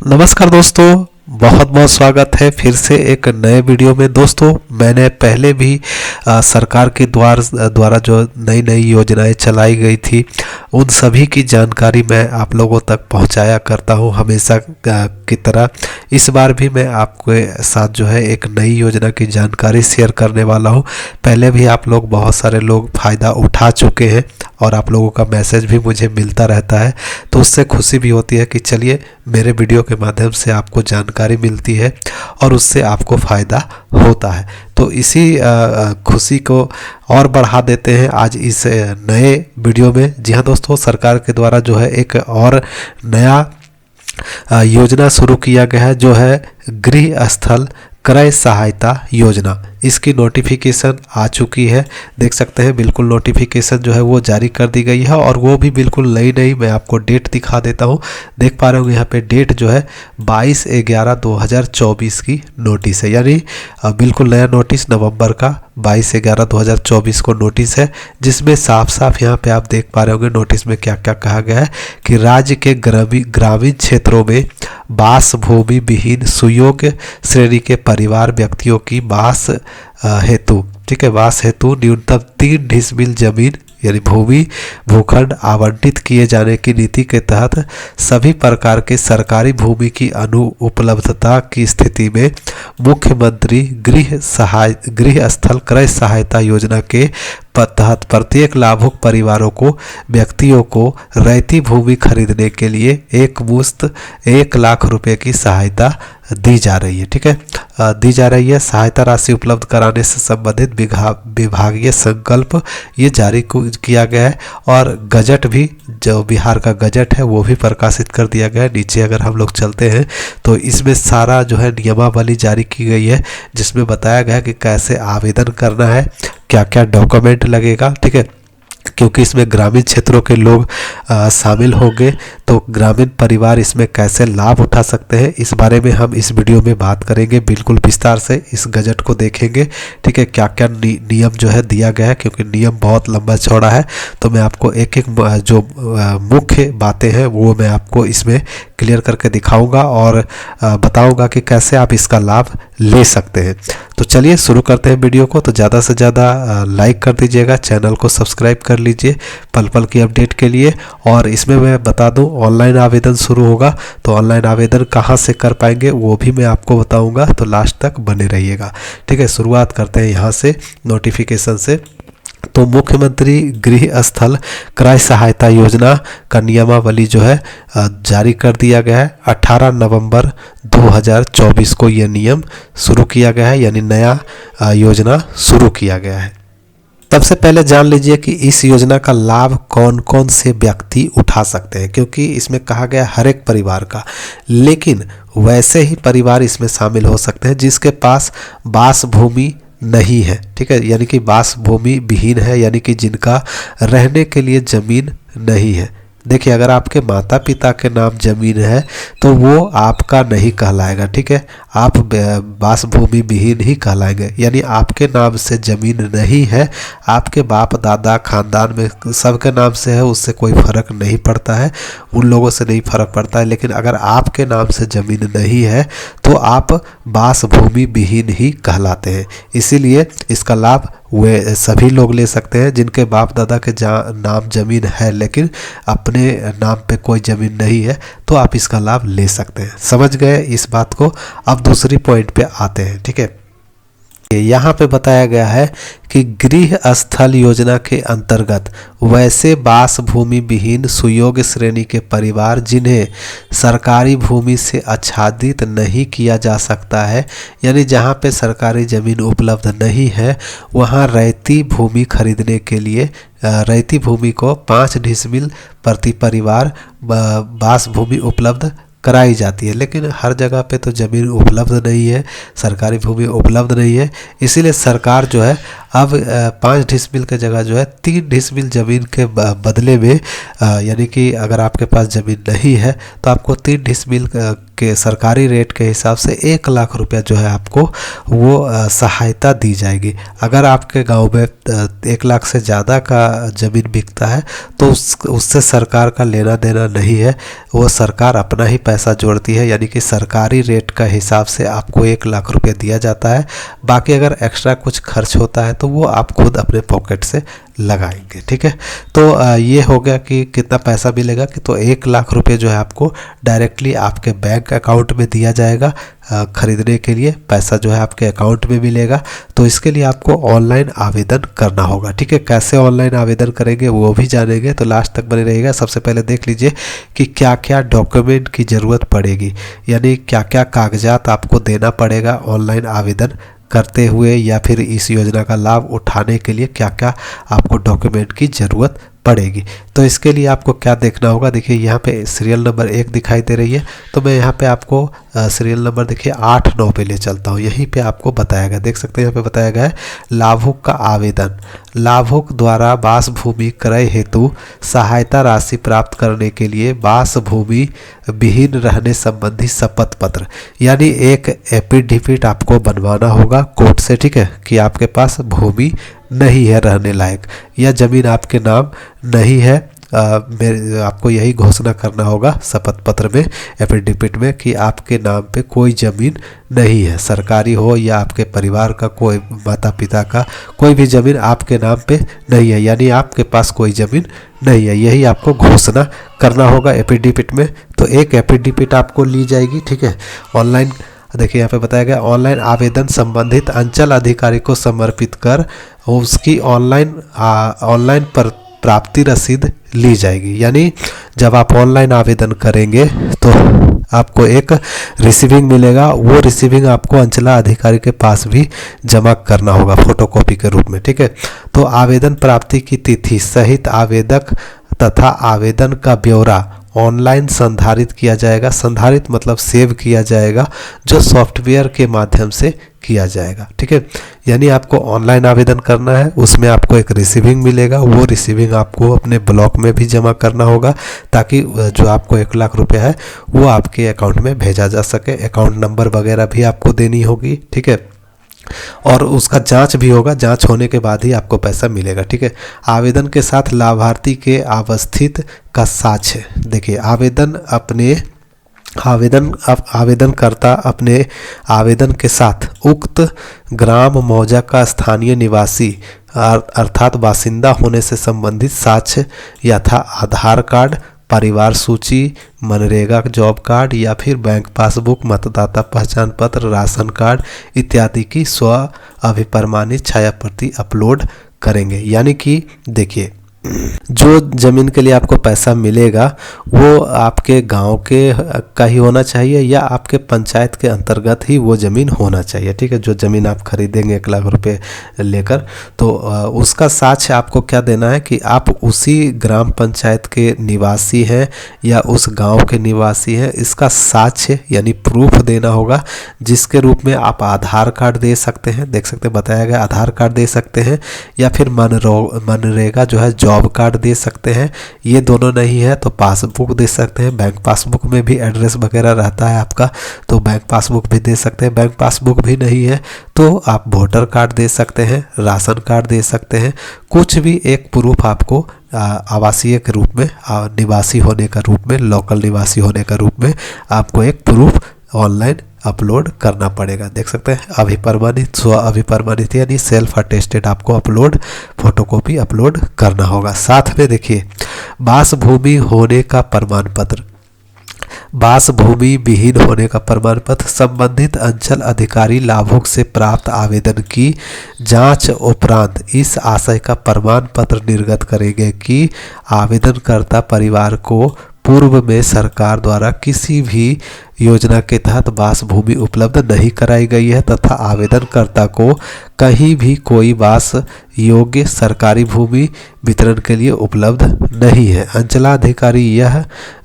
नमस्कार दोस्तों, बहुत बहुत स्वागत है फिर से एक नए वीडियो में। दोस्तों, मैंने पहले भी सरकार के द्वारा जो नई नई योजनाएं चलाई गई थी उन सभी की जानकारी मैं आप लोगों तक पहुंचाया करता हूं हमेशा की तरह। इस बार भी मैं आपके साथ जो है एक नई योजना की जानकारी शेयर करने वाला हूं। पहले भी आप लोग बहुत सारे लोग फ़ायदा उठा चुके हैं और आप लोगों का मैसेज भी मुझे मिलता रहता है, तो उससे खुशी भी होती है कि चलिए मेरे वीडियो के माध्यम से आपको जानकारी मिलती है और उससे आपको फ़ायदा होता है। तो इसी खुशी को और बढ़ा देते हैं आज इस नए वीडियो में। जी हाँ दोस्तों, सरकार के द्वारा जो है एक और नया योजना शुरू किया गया है, जो है गृह स्थल क्रय सहायता योजना। इसकी नोटिफिकेशन आ चुकी है, देख सकते हैं। बिल्कुल नोटिफिकेशन जो है वो जारी कर दी गई है और वो भी बिल्कुल नई नई। मैं आपको डेट दिखा देता हूँ, देख पा रहे होंगे यहाँ पे डेट जो है 22/11/2024 की नोटिस है, यानी बिल्कुल नया नोटिस नवंबर का 22/11/2024 को नोटिस है, जिसमें साफ साफ यहाँ पे आप देख पा रहे होंगे नोटिस में क्या क्या कहा गया है कि राज्य के ग्रामीण क्षेत्रों में बास भूमि विहीन सुयोग्य श्रेणी के परिवार व्यक्तियों की बास हेतु, ठीक है, वास हेतु न्यूनतम 3 डिसमिल जमीन यानी भूखंड आवंटित किए जाने की नीति के तहत सभी प्रकार के सरकारी भूमि की अनुपलब्धता की स्थिति में मुख्यमंत्री गृह स्थल क्रय सहायता योजना के तहत प्रत्येक लाभुक परिवारों को व्यक्तियों को रैयती भूमि खरीदने के लिए एकमुश्त 1 लाख रुपए की सहायता दी जा रही है। ठीक है, दी जा रही है। सहायता राशि उपलब्ध कराने से संबंधित विभागीय संकल्प ये जारी किया गया है और गजट भी, जो बिहार का गजट है वो भी प्रकाशित कर दिया गया है। नीचे अगर हम लोग चलते हैं तो इसमें सारा जो है नियमावली जारी की गई है, जिसमें बताया गया है कि कैसे आवेदन करना है, क्या क्या डॉक्यूमेंट लगेगा। ठीक है, क्योंकि इसमें ग्रामीण क्षेत्रों के लोग शामिल होंगे, तो ग्रामीण परिवार इसमें कैसे लाभ उठा सकते हैं, इस बारे में हम इस वीडियो में बात करेंगे बिल्कुल विस्तार से। इस गजट को देखेंगे, ठीक है, क्या क्या नियम जो है दिया गया है, क्योंकि नियम बहुत लंबा चौड़ा है। तो मैं आपको एक एक जो मुख्य बातें हैं वो मैं आपको इसमें क्लियर करके दिखाऊंगा और बताऊंगा कि कैसे आप इसका लाभ ले सकते हैं। तो चलिए शुरू करते हैं वीडियो को। तो ज़्यादा से ज़्यादा लाइक कर दीजिएगा, चैनल को सब्सक्राइब कर लीजिए पल पल की अपडेट के लिए। और इसमें मैं बता दूं, ऑनलाइन आवेदन शुरू होगा, तो ऑनलाइन आवेदन कहां से कर पाएंगे वो भी मैं आपको बताऊंगा, तो लास्ट तक बने रहिएगा। ठीक है, शुरुआत करते हैं यहाँ से नोटिफिकेशन से। तो मुख्यमंत्री गृह स्थल क्रय सहायता योजना का नियमावली जो है जारी कर दिया गया है। 18 नवंबर 2024 को यह नियम शुरू किया गया है, यानी नया योजना शुरू किया गया है। सबसे पहले जान लीजिए कि इस योजना का लाभ कौन कौन से व्यक्ति उठा सकते हैं, क्योंकि इसमें कहा गया हर एक परिवार का, लेकिन वैसे ही परिवार इसमें शामिल हो सकते हैं जिसके पास बास भूमि नहीं है। ठीक है, यानी कि बास भूमि विहीन है, यानी कि जिनका रहने के लिए जमीन नहीं है। देखिए, अगर आपके माता पिता के नाम जमीन है तो वो आपका नहीं कहलाएगा। ठीक है, आप बास भूमि विहीन ही कहलाएंगे, यानी आपके नाम से जमीन नहीं है, आपके बाप दादा खानदान में सबके नाम से है, उससे कोई फर्क नहीं पड़ता है, उन लोगों से नहीं फर्क पड़ता है। लेकिन अगर आपके नाम से जमीन नहीं है तो आप बास भूमि विहीन ही कहलाते हैं। इसीलिए इसका लाभ वे सभी लोग ले सकते हैं जिनके बाप दादा के नाम जमीन है लेकिन अपने नाम पे कोई ज़मीन नहीं है, तो आप इसका लाभ ले सकते हैं। समझ गए इस बात को। अब दूसरी पॉइंट पे आते हैं। ठीक है, यहाँ पे बताया गया है कि गृह स्थल योजना के अंतर्गत वैसे बास भूमि विहीन सुयोग्य श्रेणी के परिवार जिन्हें सरकारी भूमि से आच्छादित नहीं किया जा सकता है, यानी जहाँ पे सरकारी ज़मीन उपलब्ध नहीं है, वहाँ रैयती भूमि खरीदने के लिए रैयती भूमि को 5 डिसमिल प्रति परिवार बास भूमि उपलब्ध कराई जाती है। लेकिन हर जगह पे तो ज़मीन उपलब्ध नहीं है, सरकारी भूमि उपलब्ध नहीं है, इसीलिए सरकार जो है अब 5 डिसमिल के जगह जो है 3 डिसमिल ज़मीन के बदले में यानी कि अगर आपके पास ज़मीन नहीं है तो आपको 3 डिसमिल के सरकारी रेट के हिसाब से 1 लाख रुपया जो है आपको वो सहायता दी जाएगी। अगर आपके गांव में 1 लाख से ज़्यादा का ज़मीन बिकता है तो उससे सरकार का लेना देना नहीं है, वो सरकार अपना ही पैसा जोड़ती है, यानी कि सरकारी रेट का हिसाब से आपको 1 लाख रुपये दिया जाता है। बाकी अगर एक्स्ट्रा कुछ खर्च होता है तो वो आप खुद अपने पॉकेट से लगाएंगे। ठीक है, तो ये हो गया कि कितना पैसा मिलेगा कि तो 1 लाख रुपये जो है आपको डायरेक्टली आपके बैंक अकाउंट में दिया जाएगा। खरीदने के लिए पैसा जो है आपके अकाउंट में मिलेगा। तो इसके लिए आपको ऑनलाइन आवेदन करना होगा। ठीक है, कैसे ऑनलाइन आवेदन करेंगे वो भी जानेंगे, तो लास्ट तक बने रहिएगा। सबसे पहले देख लीजिए कि क्या क्या डॉक्यूमेंट की ज़रूरत पड़ेगी, यानी क्या क्या कागजात आपको देना पड़ेगा ऑनलाइन आवेदन करते हुए या फिर इस योजना का लाभ उठाने के लिए क्या क्या आपको डॉक्यूमेंट की ज़रूरत पड़ेगी। तो इसके लिए आपको क्या देखना होगा, देखिए यहाँ पे सीरियल नंबर 1 दिखाई दे रही है, तो मैं यहाँ पे आपको सीरियल नंबर देखिए 8-9 पे ले चलता हूँ। यहीं पे आपको बताया गया, देख सकते हैं यहाँ पे बताया गया है लाभुक का आवेदन। लाभुक द्वारा बास भूमि क्रय हेतु सहायता राशि प्राप्त करने के लिए बास भूमि विहीन रहने संबंधी शपथ पत्र, यानी एक एफिडेविट आपको बनवाना होगा कोर्ट से। ठीक है, कि आपके पास भूमि नहीं है रहने लायक या ज़मीन आपके नाम नहीं है। आपको यही घोषणा करना होगा शपथ पत्र में, एफिडेविट में, कि आपके नाम पे कोई ज़मीन नहीं है, सरकारी हो या आपके परिवार का कोई माता पिता का कोई भी ज़मीन आपके नाम पे नहीं है, यानी आपके पास कोई ज़मीन नहीं है। यही आपको घोषणा करना होगा एफिडेविट में। तो एक एफिडेविट आपको ली जाएगी। ठीक है, ऑनलाइन देखिए यहाँ पे बताया गया ऑनलाइन आवेदन संबंधित अंचल अधिकारी को समर्पित कर उसकी ऑनलाइन पर प्राप्ति रसीद ली जाएगी। यानी जब आप ऑनलाइन आवेदन करेंगे तो आपको एक रिसीविंग मिलेगा, वो रिसीविंग आपको अंचला अधिकारी के पास भी जमा करना होगा फोटोकॉपी के रूप में। ठीक है, तो आवेदन प्राप्ति की तिथि सहित आवेदक तथा आवेदन का ब्यौरा ऑनलाइन संधारित किया जाएगा। संधारित मतलब सेव किया जाएगा, जो सॉफ्टवेयर के माध्यम से किया जाएगा। ठीक है, यानी आपको ऑनलाइन आवेदन करना है, उसमें आपको एक रिसीविंग मिलेगा, वो रिसीविंग आपको अपने ब्लॉक में भी जमा करना होगा ताकि जो आपको 1 लाख रुपया है वो आपके अकाउंट में भेजा जा सके। अकाउंट नंबर वगैरह भी आपको देनी होगी। ठीक है, और उसका जांच भी होगा, जांच होने के बाद ही आपको पैसा मिलेगा। ठीक है, आवेदन के साथ लाभार्थी के अवस्थित का साक्ष्य। देखिए आवेदनकर्ता अपने आवेदन के साथ उक्त ग्राम मौजा का स्थानीय निवासी अर्थात बासिंदा होने से संबंधित साक्ष्य यथा आधार कार्ड, परिवार सूची, मनरेगा जॉब कार्ड या फिर बैंक पासबुक, मतदाता पहचान पत्र, राशन कार्ड इत्यादि की स्व अभिप्रमाणित छाया प्रति अपलोड करेंगे। यानी कि देखिए जो ज़मीन के लिए आपको पैसा मिलेगा वो आपके गांव के का ही होना चाहिए या आपके पंचायत के अंतर्गत ही वो ज़मीन होना चाहिए। ठीक है, जो ज़मीन आप खरीदेंगे 1 लाख रुपए लेकर, तो उसका साक्ष्य आपको क्या देना है कि आप उसी ग्राम पंचायत के निवासी हैं या उस गांव के निवासी हैं, इसका साक्ष्य यानी प्रूफ देना होगा, जिसके रूप में आप आधार कार्ड दे सकते हैं। देख सकते हैं बताया गया आधार कार्ड दे सकते हैं या फिर मनरेगा जो है जॉब कार्ड दे सकते हैं। ये दोनों नहीं है तो पासबुक दे सकते हैं। बैंक पासबुक में भी एड्रेस वगैरह रहता है आपका, तो बैंक पासबुक भी दे सकते हैं। बैंक पासबुक भी नहीं है तो आप वोटर कार्ड दे सकते हैं, राशन कार्ड दे सकते हैं। कुछ भी एक प्रूफ आपको आवासीय के रूप में, निवासी होने का रूप में, लोकल निवासी होने का रूप में आपको एक प्रूफ ऑनलाइन अपलोड करना पड़ेगा। देख सकते हैं अभिप्रमाणित, स्व अभिप्रमाणित यानी सेल्फ अटेस्टेड आपको अपलोड फोटोकॉपी अपलोड करना होगा। साथ में देखिए बास भूमि होने का प्रमाण पत्र, बास भूमि विहीन होने का प्रमाण पत्र संबंधित अंचल अधिकारी लाभुक से प्राप्त आवेदन की जांच उपरांत इस आशय का प्रमाण पत्र निर्गत करेंगे कि आवेदनकर्ता परिवार को पूर्व में सरकार द्वारा किसी भी योजना के तहत बास भूमि उपलब्ध नहीं कराई गई है तथा आवेदनकर्ता को कहीं भी कोई बास योग्य सरकारी भूमि वितरण के लिए उपलब्ध नहीं है। अंचलाधिकारी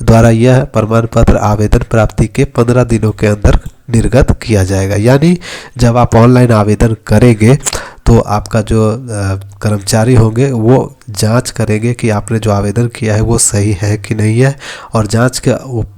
द्वारा यह प्रमाण पत्र आवेदन प्राप्ति के 15 दिनों के अंदर निर्गत किया जाएगा। यानी जब आप ऑनलाइन आवेदन करेंगे तो आपका जो कर्मचारी होंगे वो जांच करेंगे कि आपने जो आवेदन किया है वो सही है कि नहीं है, और जांच के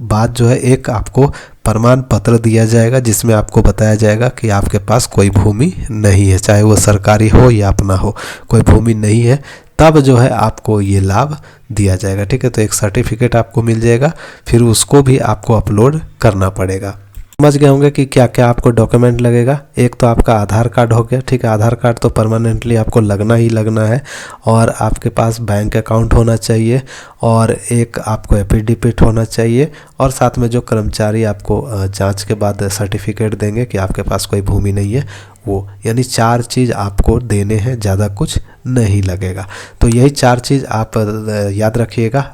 बाद जो है एक आपको प्रमाण पत्र दिया जाएगा जिसमें आपको बताया जाएगा कि आपके पास कोई भूमि नहीं है, चाहे वो सरकारी हो या अपना हो, कोई भूमि नहीं है, तब जो है आपको ये लाभ दिया जाएगा। ठीक है, तो एक सर्टिफिकेट आपको मिल जाएगा, फिर उसको भी आपको अपलोड करना पड़ेगा। समझ गए होंगे कि क्या क्या आपको डॉक्यूमेंट लगेगा। एक तो आपका आधार कार्ड हो गया, ठीक है, आधार कार्ड तो परमानेंटली आपको लगना ही लगना है, और आपके पास बैंक अकाउंट होना चाहिए, और एक आपको एफिडेविट होना चाहिए, और साथ में जो कर्मचारी आपको जांच के बाद सर्टिफिकेट देंगे कि आपके पास कोई भूमि नहीं है वो, यानी 4 चीज़ आपको देने हैं, ज़्यादा कुछ नहीं लगेगा। तो यही 4 चीज़ आप याद रखिएगा।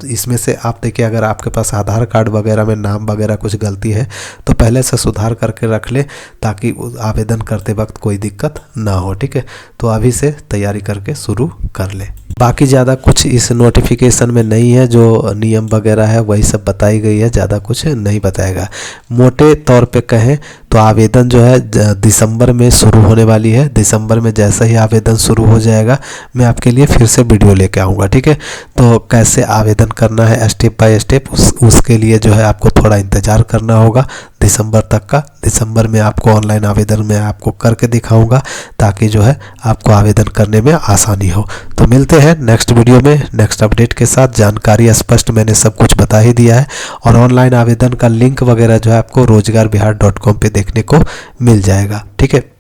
इसमें से आप देखिए, अगर आपके पास आधार कार्ड वगैरह में नाम वगैरह कुछ गलती है तो पहले से सुधार करके रख ले, ताकि आवेदन करते वक्त कोई दिक्कत ना हो। ठीक है, तो अभी से तैयारी करके शुरू कर ले। बाकी ज़्यादा कुछ इस नोटिफिकेशन में नहीं है, जो नियम वगैरह है वही सब बताई गई है, ज़्यादा कुछ नहीं बताएगा। मोटे तौर पे कहें तो आवेदन जो है दिसंबर में शुरू होने वाली है। दिसंबर में जैसे ही आवेदन शुरू हो जाएगा मैं आपके लिए फिर से वीडियो लेके आऊँगा। ठीक है, तो कैसे आवेदन करना है स्टेप बाय स्टेप, उसके लिए जो है आपको थोड़ा इंतज़ार करना होगा दिसंबर तक का। दिसंबर में आपको ऑनलाइन आवेदन में आपको करके दिखाऊंगा, ताकि जो है आपको आवेदन करने में आसानी हो। तो मिलते हैं नेक्स्ट वीडियो में नेक्स्ट अपडेट के साथ। जानकारी स्पष्ट मैंने सब कुछ बता ही दिया है, और ऑनलाइन आवेदन का लिंक वगैरह जो है आपको rozgarBihar.com पे देखने को मिल जाएगा। ठीक है,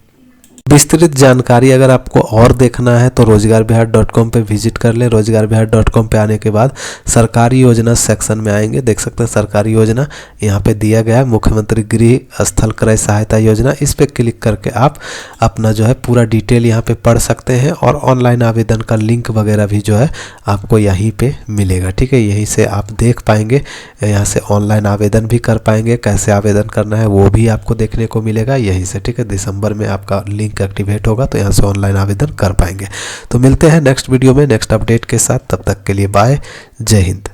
विस्तृत जानकारी अगर आपको और देखना है तो rozgarBihar.com पे विजिट कर ले। rozgarBihar.com पे आने के बाद सरकारी योजना सेक्शन में आएंगे, देख सकते हैं सरकारी योजना यहाँ पे दिया गया है, मुख्यमंत्री गृह स्थल क्रय सहायता योजना। इस पे क्लिक करके आप अपना जो है पूरा डिटेल यहाँ पे पढ़ सकते हैं, और ऑनलाइन आवेदन का लिंक वगैरह भी जो है आपको यहीं पे मिलेगा। ठीक है, यहीं से आप देख पाएंगे, यहाँ से ऑनलाइन आवेदन भी कर पाएंगे, कैसे आवेदन करना है वो भी आपको देखने को मिलेगा यहीं से। ठीक है, दिसंबर में आपका लिंक एक्टिवेट होगा तो यहाँ से ऑनलाइन आवेदन कर पाएंगे। तो मिलते हैं नेक्स्ट वीडियो में नेक्स्ट अपडेट के साथ, तब तक के लिए बाय, जय हिंद।